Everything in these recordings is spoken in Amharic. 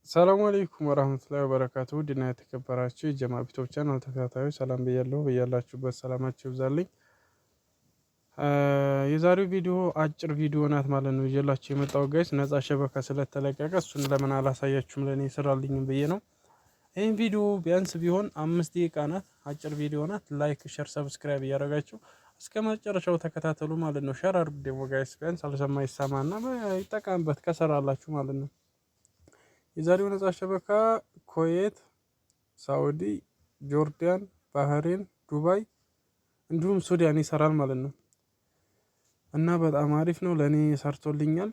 ሰላም አለይኩም ወራህመቱላሂ ወበረካቱ ድና የተከበራችሁ የጀማ ቢቶች ቻናል ተከታታዮች ሰላም ብያለሁ። በያላችሁበት ሰላማችሁ ይብዛልኝ። የዛሬው ቪዲዮ አጭር ቪዲዮ ናት ማለት ነው ይዤላችሁ የመጣው ጋይስ። ነፃ ሸበካ ስለተለቀቀ እሱን ለምን አላሳያችሁም ለኔ ስራልኝ ብዬ ነው። ይህን ቪዲዮ ቢያንስ ቢሆን 5 ደቂቃ ናት፣ አጭር ቪዲዮ ናት። ላይክ፣ ሼር፣ ሰብስክራይብ እያደረጋችሁ እስከ መጨረሻው ተከታተሉ ማለት ነው። ሼር አድርጉ ደግሞ ጋይስ፣ ቢያንስ አልሰማ ይሰማና ይጠቀምበት ከሰራላችሁ ማለት ነው። የዛሬው ነፃ ሸበካ ኩዌት፣ ሳውዲ፣ ጆርዳን፣ ባህሬን፣ ዱባይ እንዲሁም ሱዳን ይሰራል ማለት ነው። እና በጣም አሪፍ ነው፣ ለኔ ሰርቶልኛል።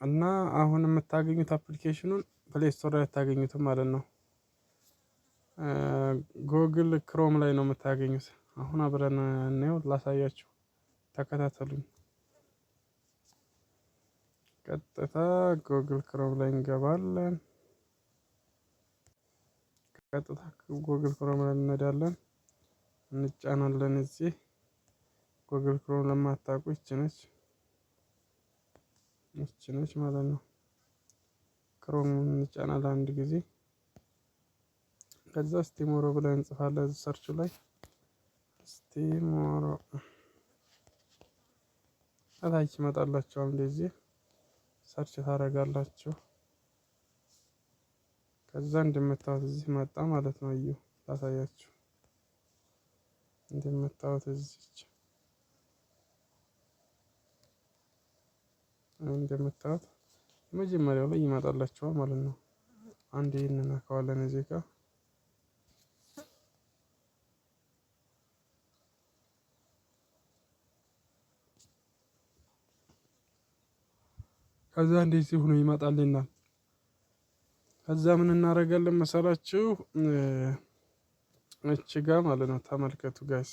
እና አሁን የምታገኙት አፕሊኬሽኑን ፕሌይ ስቶር ላይ ታገኙትም ማለት ነው። ጉግል ክሮም ላይ ነው የምታገኙት። አሁን አብረን እናየው፣ ላሳያችሁ፣ ተከታተሉኝ። ቀጥታ ጉግል ክሮም ላይ እንገባለን። ቀጥታ ጉግል ክሮም ላይ እንሄዳለን፣ እንጫናለን። እዚህ ጉግል ክሮም ለማታውቁ ይቺ ነች ማለት ነው። ክሮም እንጫናለን አንድ ጊዜ። ከዛ ስቲሞሮ ብለን እንጽፋለን ሰርቹ ላይ ስቲሞሮ። ከታች ይመጣላችኋል እንደዚህ ሰርች ታደርጋላችሁ። ከዛ እንደምታዩት እዚህ መጣ ማለት ነው። እዩ ላሳያችሁ። እንደምታዩት እዚች እንደምታዩት የመጀመሪያው ላይ ይመጣላችኋል ማለት ነው። አንድ ይሄንን አካዋለን እዚህ ጋር ከዛ እንደዚህ ሆኖ ይመጣልናል። ከዛ ምን እናደርጋለን መሰላችሁ? እቺ ጋር ማለት ነው። ተመልከቱ ጋይስ፣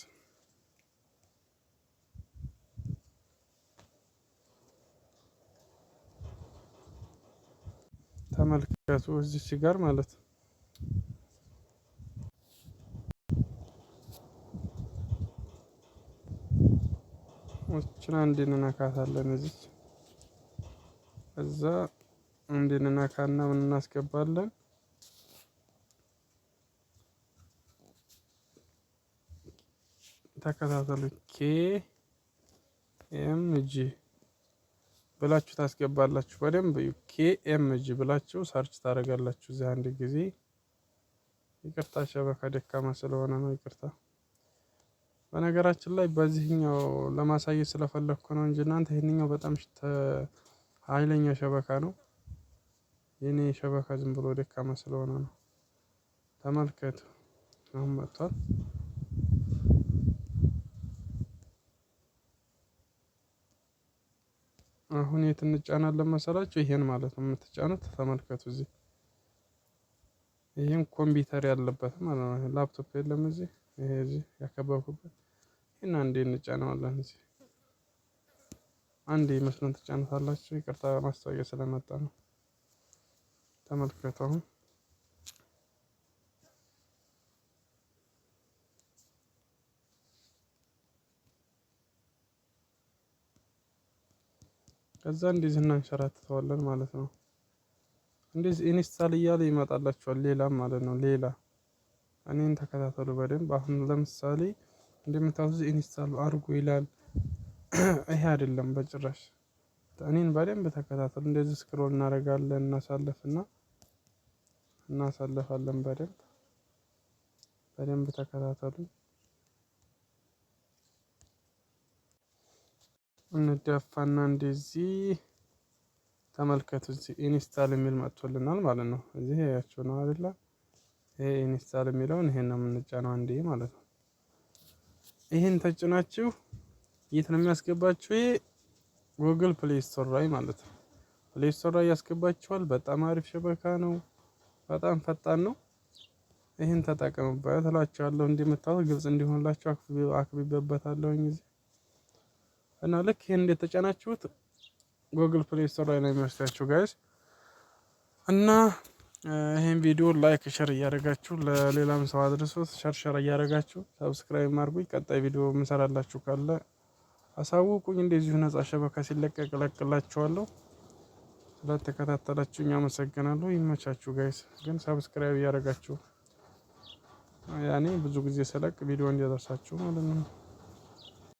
ተመልከቱ እዚች ጋር ማለት ነው። እቺን አንድ እንነካታለን እዚች። ከዛ አንድ እንነካና ምን እናስገባለን? ተከታተሉ። KMG ብላችሁ ታስገባላችሁ። በደንብ KMG ብላችሁ ሰርች ታደርጋላችሁ። እዚህ አንድ ጊዜ ይቅርታ፣ ሸበካ ደካማ ስለሆነ ነው ይቅርታ። በነገራችን ላይ በዚህኛው ለማሳየት ስለፈለኩ ነው እንጂ እናንተ ይሄንኛው በጣም ኃይለኛ ሸበካ ነው። የኔ ሸበካ ዝም ብሎ ደካማ ስለሆነ ነው። ተመልከቱ፣ አሁን መጥቷል። አሁን የት እንጫናለን መሰላችሁ? ይሄን ማለት ነው የምትጫኑት። ተመልከቱ እዚህ ይሄን ኮምፒውተር ያለበት ማለት ነው። ላፕቶፕ የለም እዚህ፣ ይሄ እዚህ ያከበብኩበት። ይሄን አንዴ እንጫናለን እዚህ አንዴ መስሎን ትጫኑታላችሁ። ይቅርታ ማስታወቂያ ስለመጣ ነው። ተመልከቱ አሁን ከዛ እንደዚህ እናንሸራትተዋለን ማለት ነው። እንደዚህ ኢንስታል እያለ ይመጣላችኋል። ሌላም ማለት ነው ሌላ እኔን ተከታተሉ በደንብ። አሁን ለምሳሌ እንደምታውቁት ኢንስታል አድርጎ ይላል። ይሄ አይደለም በጭራሽ። እኔን በደንብ ተከታተሉ። እንደዚህ ስክሮል እናደርጋለን፣ እናሳልፋለን። በደንብ ተከታተሉ። እንደፋና እንደዚህ ተመልከቱ። እዚህ ኢንስታል የሚል መጥቶልናል ማለት ነው። እዚህ ያያችሁ ነው አይደለ? ይሄ ኢንስታል የሚለውን ይሄን ነው የምንጫነው አንዴ ማለት ነው። ይሄን ተጭናችሁ የት ነው የሚያስገባችሁ? ይሄ ጉግል ፕሌይ ስቶር ላይ ማለት ነው። ፕሌይ ስቶር ላይ ያስገባችኋል። በጣም አሪፍ ሸበካ ነው፣ በጣም ፈጣን ነው። ይሄን ተጠቀሙበት እላችኋለሁ። እንደምታውቁት ግልጽ እንዲሆንላችሁ አክብቤበታለሁኝ እዚህ እና ልክ ይሄን እንደተጫናችሁት ጉግል ፕሌይ ስቶር ላይ ነው የሚወስዳችሁ ጋይስ። እና ይሄን ቪዲዮ ላይክ ሸር እያደረጋችሁ ለሌላም ሰው አድርሱት። ሸር እያደረጋችሁ ሰብስክራይብ አድርጉኝ። ቀጣይ ቪዲዮ ምሰራላችሁ ካለ አሳውቁኝ። እንደዚሁ ነፃ ሸበካ ሲለቀቅ እለቅላችኋለሁ። ስለተከታተላችሁኝ አመሰግናለሁ። ይመቻችሁ ጋይስ። ግን ሰብስክራይብ እያደረጋችሁ ያኔ ብዙ ጊዜ ስለቅ ቪዲዮ እንዲደርሳችሁ ማለት ነው።